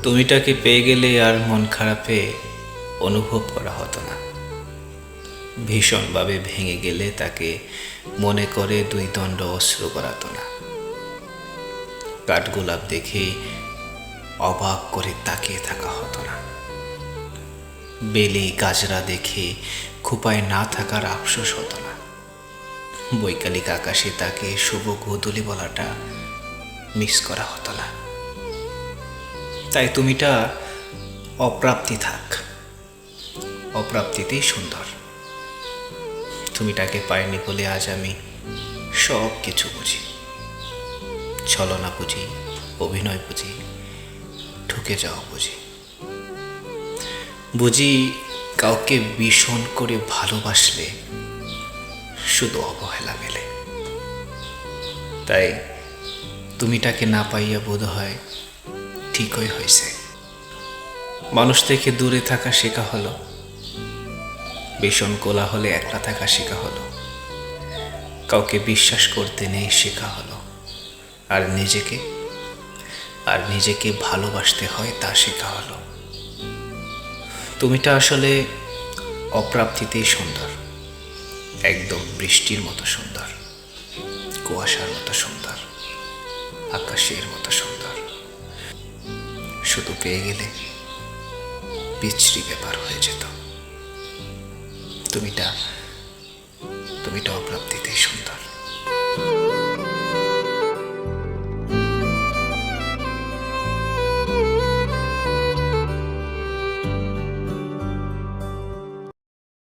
তুমিটাকে পেয়ে গেলে আর মন খারাপে অনুভব করা হতো না। ভীষণভাবে ভেঙে গেলে তাকে মনে করে দুই দণ্ড অশ্রু গড়াতো না। কাঠগোলাপ দেখে অবাক করে তাকিয়ে থাকা হতো না। বেলি গাজরা দেখে খোঁপায় না থাকার আফসোস হতো না। বৈকালিক আকাশে তাকে শুভ গোধূলি বলাটা মিস করা হতো না। তাই তুমিটা অপ্রাপ্তি থাক, অপ্রাপ্তিতেই সুন্দর। তুমিটাকে পাইনি বলে আজ আমি সব কিছু বুঝি। ছলনা বুঝি, অভিনয় বুঝি, ঠকে যাওয়া বুঝি। বুঝি কাউকে ভীষণ করে ভালোবাসলে শুধু অবহেলা মেলে। তাই তুমিটাকে না পাইয়া বোধ হয় ঠিকই হয়েছে। মানুষ থেকে দূরে থাকা শেখা হলো, ভীষণ কোলাহলে একলা থাকা শেখা হলো, কাউকে বিশ্বাস করতে নেই শেখা হলো, আর নিজেকে ভালোবাসতে হয় তা শেখা হলো। তুমিটা আসলে অপ্রাপ্তিতেই সুন্দর, একদম বৃষ্টির মতো সুন্দর, কুয়াশার মতো সুন্দর, আকাশের মতো সুন্দর। শুধু পেয়ে গেলে বিচ্ছিরি ব্যাপার হয়ে যেত। তুমিটা অপ্রাপ্তিতেই সুন্দর।